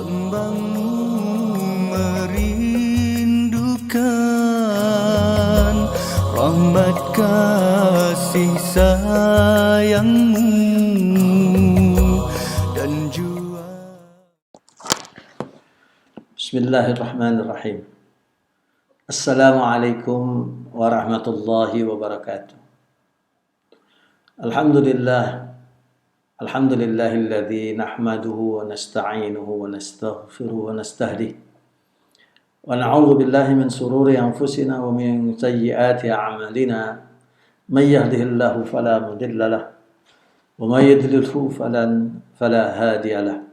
Hamba-Mu merindukan rahmat kasih sayang-Mu dan jua. Bismillahirrahmanirrahim. Assalamualaikum warahmatullahi wabarakatuh. Alhamdulillahilladzi nahmaduhu wa nasta'inuhu wa nastaghfiruhu wa nastahdihi wa na'udzu billahi min sururi anfusina wa min sayyiati a'malina may yahdihillahu fala mudilla lahu wa may yudlilhu fala hadiya lahu.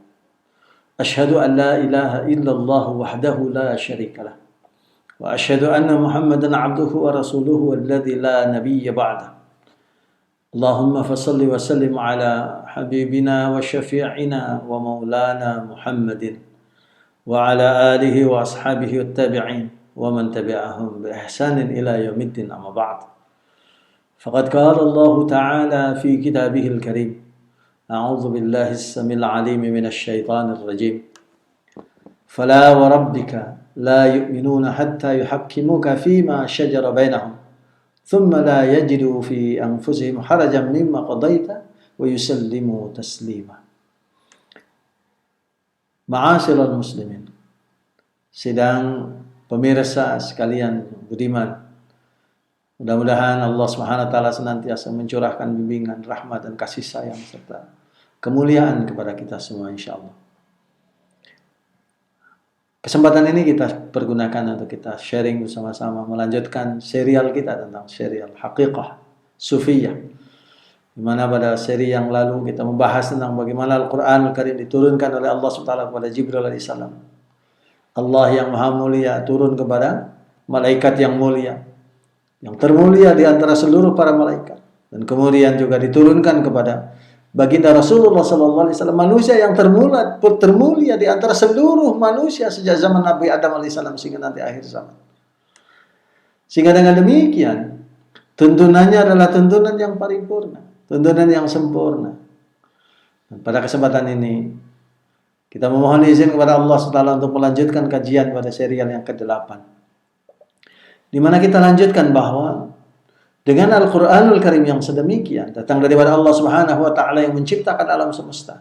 Ashhadu an la ilaha illallah wahdahu la syarika lahu wa ashhadu anna Muhammadan 'abduhu wa rasuluhu alladzi la nabiyya ba'dahu. Allahumma fasalli wa sallim ala habibina wa syafi'ina wa maulana Muhammadin wa ala alihi wa ashabihi wa tabi'in wa man tabi'ahum bi ihsanin ila yaumiddin, amma ba'd. Faqad qala Allah ta'ala fi kitabihil karim, a'udzu billahi as-samil 'alim minasy syaithanir rajim. Fala wa rabbika la yu'minuna hatta yuhakkimuka fima shajara bainahum thumma la yajidu fi anfusihim harajan mimma qadaita wa yusallimu taslima. Ma'asyiral muslimin, sidang pemirsa sekalian budiman, mudah-mudahan Allah Subhanahu wa taala senantiasa mencurahkan bimbingan, rahmat dan kasih sayang serta kemuliaan kepada kita semua insyaallah. Kesempatan ini kita pergunakan untuk kita sharing bersama-sama, melanjutkan serial kita tentang serial Haqiqah Sufiyah. Di mana pada seri yang lalu kita membahas tentang bagaimana Al-Quran Al-Karim diturunkan oleh Allah SWT kepada Jibril AS. Allah yang maha mulia turun kepada malaikat yang mulia, yang termulia di antara seluruh para malaikat. Dan kemudian juga diturunkan kepada baginda Rasulullah SAW, manusia yang termulia di antara seluruh manusia sejak zaman Nabi Adam AS sehingga nanti akhir zaman. Sehingga dengan demikian tuntunannya adalah tuntunan yang paripurna, tuntunan yang sempurna. Dan pada kesempatan ini kita memohon izin kepada Allah SWT untuk melanjutkan kajian pada serial yang ke-8, di mana kita lanjutkan bahwa dengan Al-Quranul Karim yang sedemikian datang daripada Allah Subhanahu wa taala yang menciptakan alam semesta.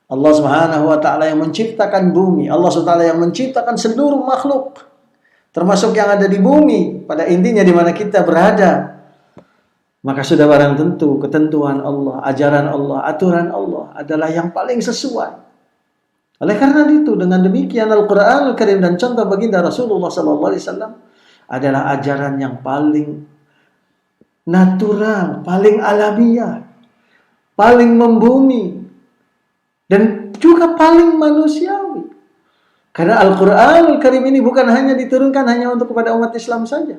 Allah Subhanahu wa taala yang menciptakan bumi, Allah Subhanahu wa taala yang menciptakan seluruh makhluk, termasuk yang ada di bumi pada intinya di mana kita berada. Maka sudah barang tentu ketentuan Allah, ajaran Allah, aturan Allah adalah yang paling sesuai. Oleh karena itu dengan demikian Al-Quranul Karim dan contoh baginda Rasulullah sallallahu alaihi wasallam adalah ajaran yang paling natural, paling alamiah, paling membumi, dan juga paling manusiawi. Karena Al-Quranul Karim ini bukan hanya diturunkan hanya untuk kepada umat Islam saja,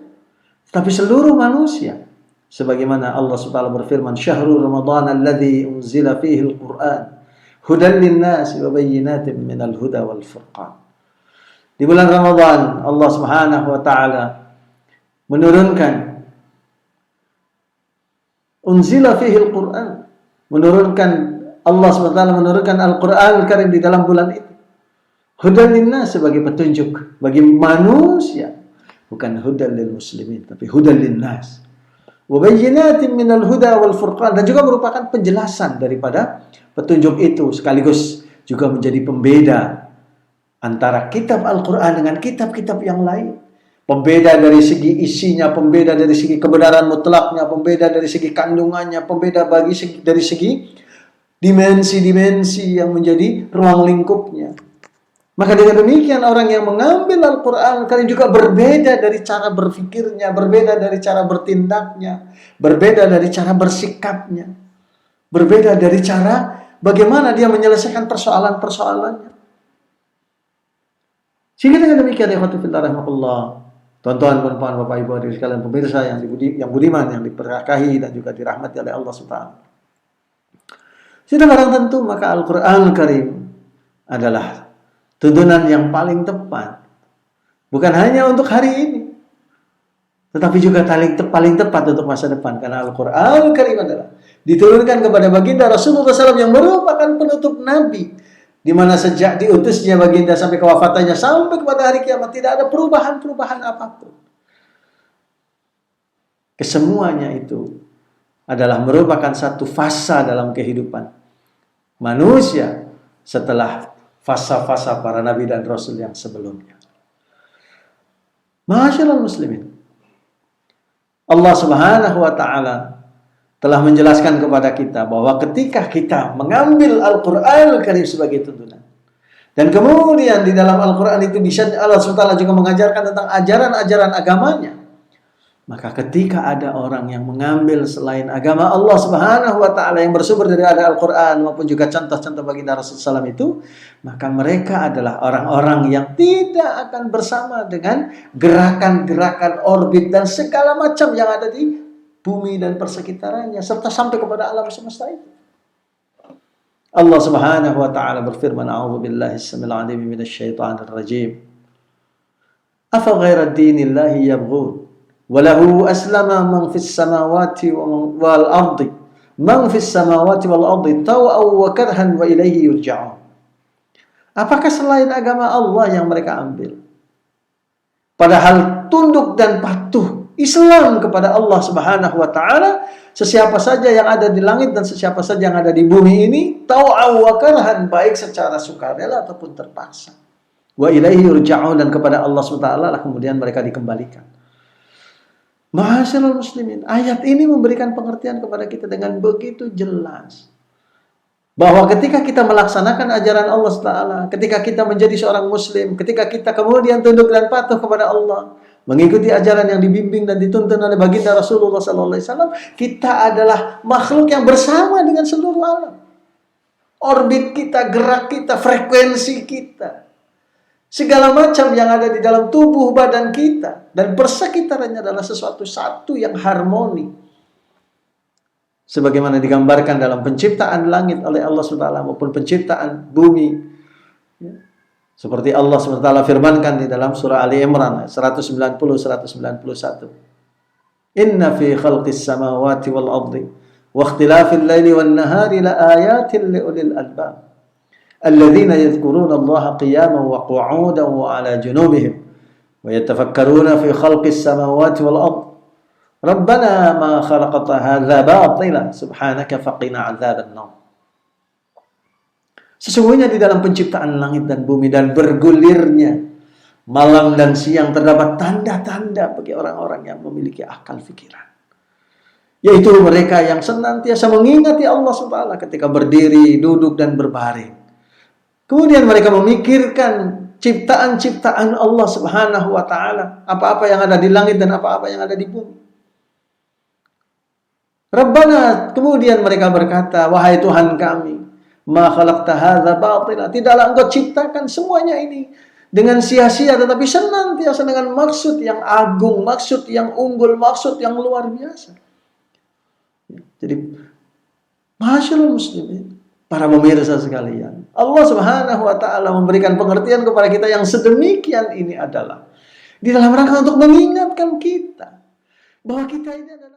tapi seluruh manusia. Sebagaimana Allah SWT berfirman, Syahrul Ramadan alladzi unzila fihi al-Quran hudan lin-nasi wa bayyinatin minal huda wal furqan. Di bulan Ramadan Allah Subhanahu wa taala menurunkan unzila fihi al-Quran, menurunkan Allah SWT menurunkan Al-Quran Al-Karim di dalam bulan itu. Hudan linnas, sebagai petunjuk bagi manusia, bukan hudan lil muslimin tapi hudan linnas. Wa bayyinatin minal huda wal furqan, dan juga merupakan penjelasan daripada petunjuk itu sekaligus juga menjadi pembeda antara kitab Al-Quran dengan kitab-kitab yang lain. Pembeda dari segi isinya, pembeda dari segi kebenaran mutlaknya, pembeda dari segi kandungannya, pembeda dari segi dimensi-dimensi yang menjadi ruang lingkupnya. Maka dengan demikian orang yang mengambil Al-Quran Al-Karim juga berbeda dari cara berfikirnya, berbeda dari cara bertindaknya, berbeda dari cara bersikapnya, berbeda dari cara bagaimana dia menyelesaikan persoalan-persoalannya. Sehingga dengan demikian ya khotibullah rahmatullah, tuan-tuan, puan-puan, bapak, ibu, adik sekalian pemirsa yang budiman, yang diberkahi dan juga dirahmati oleh Allah Subhanahu. Sudah barang tentu maka Al-Quran Al-Karim adalah tuntunan yang paling tepat, bukan hanya untuk hari ini, tetapi juga paling tepat untuk masa depan. Karena Al-Quran Al-Karim adalah diturunkan kepada baginda Rasulullah SAW yang merupakan penutup Nabi di mana sejak diutusnya baginda sampai kewafatannya sampai kepada hari kiamat tidak ada perubahan-perubahan apapun. Kesemuanya itu adalah merupakan satu fasa dalam kehidupan manusia setelah fasa-fasa para nabi dan rasul yang sebelumnya. Ma'asyiral muslimin, Allah Subhanahu wa taala telah menjelaskan kepada kita bahwa ketika kita mengambil Al-Qur'an Al-Karim sebagai tuntunan, dan kemudian di dalam Al-Qur'an itu bisa Allah SWT juga mengajarkan tentang ajaran-ajaran agamanya, maka ketika ada orang yang mengambil selain agama Allah Subhanahu wa taala yang bersumber dari Al-Qur'an maupun juga contoh-contoh baginda Rasulullah SAW itu, maka mereka adalah orang-orang yang tidak akan bersama dengan gerakan-gerakan orbit dan segala macam yang ada di bumi dan persekitarannya serta sampai kepada alam semesta itu. Allah Subhanahu wa taala berfirman, "A'udzu billahi as-samil 'alim minasyaitonir rajim. Afa ghaira dinillahi yabghun wa lahu aslama man fis samawati wal ardi man fis samawati wal ardi taw'an wa karhan wa ilaihi yurja'un." Apakah selain agama Allah yang mereka ambil? Padahal tunduk dan patuh Islam kepada Allah Subhanahu wa taala, sesiapa saja yang ada di langit dan sesiapa saja yang ada di bumi ini, tau'an wa karhan, baik secara sukarela ataupun terpaksa. Wa ilaihi yurja'un, dan kepada Allah Subhanahu wa taala lah kemudian mereka dikembalikan. Ma'asyiral muslimin, ayat ini memberikan pengertian kepada kita dengan begitu jelas bahwa ketika kita melaksanakan ajaran Allah Taala, ketika kita menjadi seorang muslim, ketika kita kemudian tunduk dan patuh kepada Allah, mengikuti ajaran yang dibimbing dan dituntun oleh baginda Rasulullah SAW, kita adalah makhluk yang bersama dengan seluruh alam. Orbit kita, gerak kita, frekuensi kita, segala macam yang ada di dalam tubuh badan kita dan persekitarannya adalah sesuatu satu yang harmoni. Sebagaimana digambarkan dalam penciptaan langit oleh Allah SWT maupun penciptaan bumi. Seperti Allah SWT firmankan di dalam surah Ali Imran 190-191. Inna fi khalqis samawati wal ardi wa ikhtilafil laili wan nahari la ayatin li ulil albab. Alladzina yadhkuruna Allaha qiyaman wa qu'udan wa 'ala junubihim wa yatafakkaruna fi khalqis samawati wal ardi. Rabbana ma khalaqta hadza batila subhanaka faqina 'adzaban nar. Sesungguhnya di dalam penciptaan langit dan bumi dan bergulirnya malam dan siang terdapat tanda-tanda bagi orang-orang yang memiliki akal fikiran, yaitu mereka yang senantiasa mengingati Allah SWT ketika berdiri, duduk dan berbaring. Kemudian mereka memikirkan ciptaan-ciptaan Allah Subhanahu wa taala, apa-apa yang ada di langit dan apa-apa yang ada di bumi. Rabbana, kemudian mereka berkata, wahai Tuhan kami, ma khalaqta hadza batila, tidaklah engkau ciptakan semuanya ini dengan sia-sia, tetapi senantiasa dengan maksud yang agung, maksud yang unggul, maksud yang luar biasa. Jadi, ma'asyiral muslimin, para pemirsa sekalian, Allah Subhanahu wa taala memberikan pengertian kepada kita yang sedemikian ini adalah di dalam rangka untuk mengingatkan kita bahwa kita ini adalah